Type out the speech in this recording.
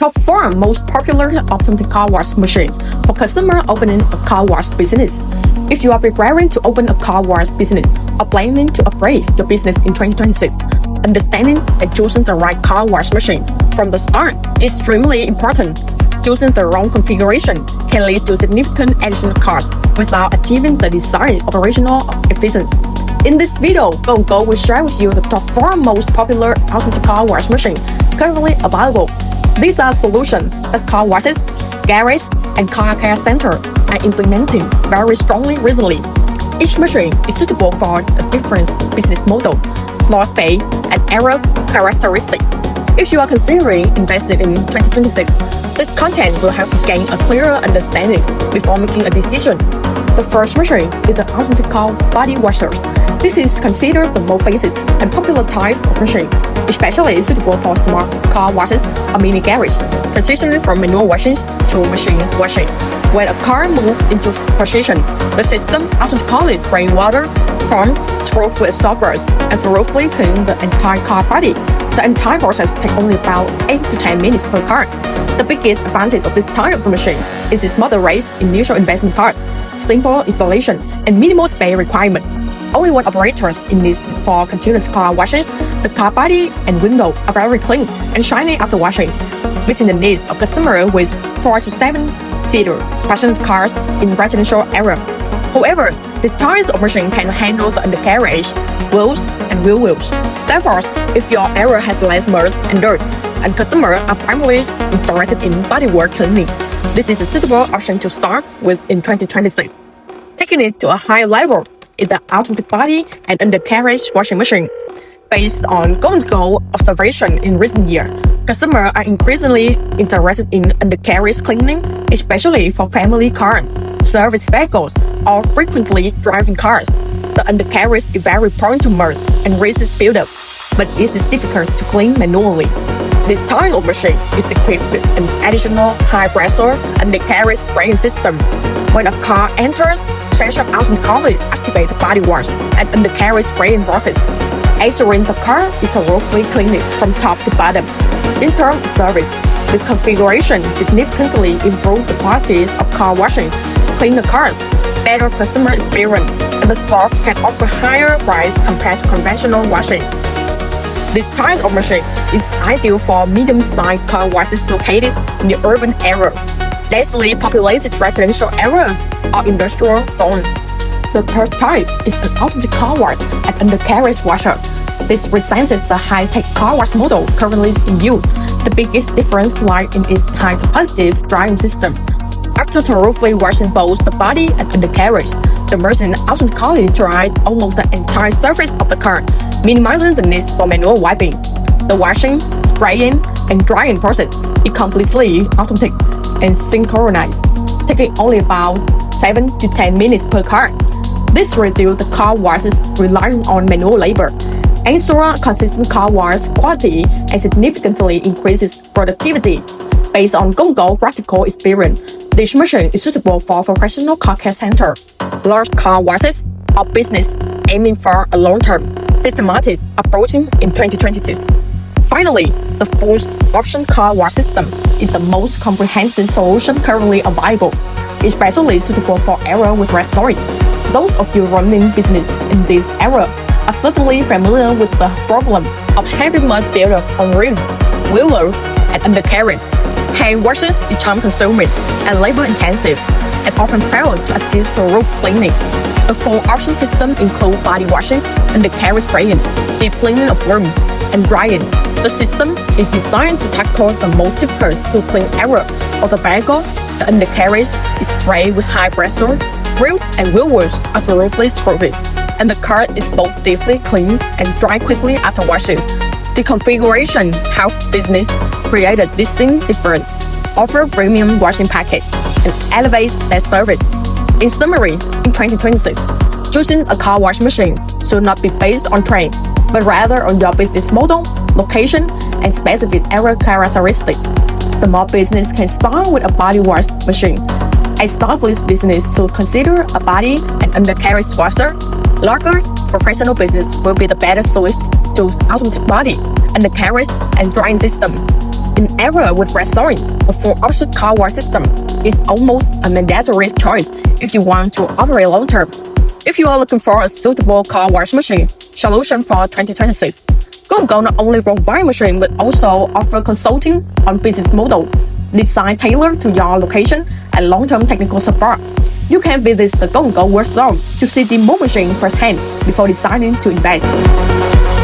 Top 4 most popular automatic car wash machines for customer opening a car wash business. If you are preparing to open a car wash business or planning to upgrade your business in 2026, understanding and choosing the right car wash machine from the start is extremely important. Choosing the wrong configuration can lead to significant additional costs without achieving the desired operational efficiency. In this video, Go&Go will share with you the top 4 most popular automatic car wash machines currently available. These are solutions that car washes, garages, and car care centers are implementing very strongly recently. Each machine is suitable for a different business model, floor space, and area characteristics. If you are considering investing in 2026, this content will help you gain a clearer understanding before making a decision. The first machine is the automatic car body washers. This is considered the most basic and popular type of machine, especially suitable for small car washes or mini garage, transitioning from manual washing to machine washing. When a car moves into position, the system automatically sprays water from through stoppers and thoroughly cleans the entire car body. The entire process takes only about 8 to 10 minutes per car. The biggest advantage of this type of machine is its moderate initial investment cost, simple installation, and minimal space requirement. Only one operator in this for continuous car washes. The car body and window are very clean and shiny after washing, meeting the needs of customers with 4 to 7 seater passenger cars in residential area. However, the types of machine can handle the undercarriage, wheels, and wheel wells. Therefore, if your area has less mud and dirt, and customers are primarily interested in bodywork cleaning, this is a suitable option to start with in 2026. Taking it to a higher level is the automatic body and undercarriage washing machine. Based on Go&Go observation in recent years, customers are increasingly interested in undercarriage cleaning, especially for family cars, service vehicles, or frequently driving cars. The undercarriage is very prone to mud and resist buildup, but it is difficult to clean manually. This type of machine is equipped with an additional high-pressure undercarriage spraying system. When a car enters, sensor automatically activate the body wash and undercarriage spraying process, ensuring the car is thoroughly cleaned from top to bottom. In terms of service, the configuration significantly improves the quality of car washing, cleaner cars, better customer experience, and the staff can offer higher price compared to conventional washing. This type of machine is ideal for medium-sized car washes located in the urban area, densely populated residential area, or industrial zone. The third type is an automatic car wash and undercarriage washer. This represents the high-tech car wash model currently in use. The biggest difference lies in its high-capacity drying system. After thoroughly washing both the body and undercarriage, the machine automatically dries almost the entire surface of the car, minimizing the need for manual wiping. The washing, spraying, and drying process is completely automatic and synchronized, taking only about 7 to 10 minutes per car. This reduces the car washes relying on manual labor, ensures consistent car wash quality, and significantly increases productivity. Based on Go&Go practical experience, this machine is suitable for professional car care center, large car washes, or business aiming for a long-term, systematic approach in 2026. Finally, the fourth option car wash system is the most comprehensive solution currently available, especially suitable for areas with restoring. Those of you running business in this area are certainly familiar with the problem of heavy mud buildup on rims, wheel wells, and undercarriage. Hand washes is time-consuming and labor-intensive, and often fail to achieve thorough cleaning. The full option system includes body washing, undercarriage spraying, deep cleaning of room, and drying. The system is designed to tackle the most difficult to clean area of the vehicle. The undercarriage is sprayed with high pressure, rims and wheel wells are thoroughly scrubbed, and the car is both deeply cleaned and dry quickly after washing. The configuration helps business create a distinct difference, offer premium washing package, and elevates their service. In summary, in 2026, choosing a car wash machine should not be based on trend, but rather on your business model, location, and specific area characteristics. Small business can start with a body wash machine. Established business should consider a body and undercarriage washer. Larger professional business will be the better solution to automatic body, undercarriage, and drying system. In era with restoring, a full option car wash system is almost a mandatory choice if you want to operate long term. If you are looking for a suitable car wash machine solution for 2026, Go&Go not only provide machine but also offer consulting on business model, design tailored to your location, and long-term technical support. You can visit the Go&Go workshop to see the demo machine firsthand before deciding to invest.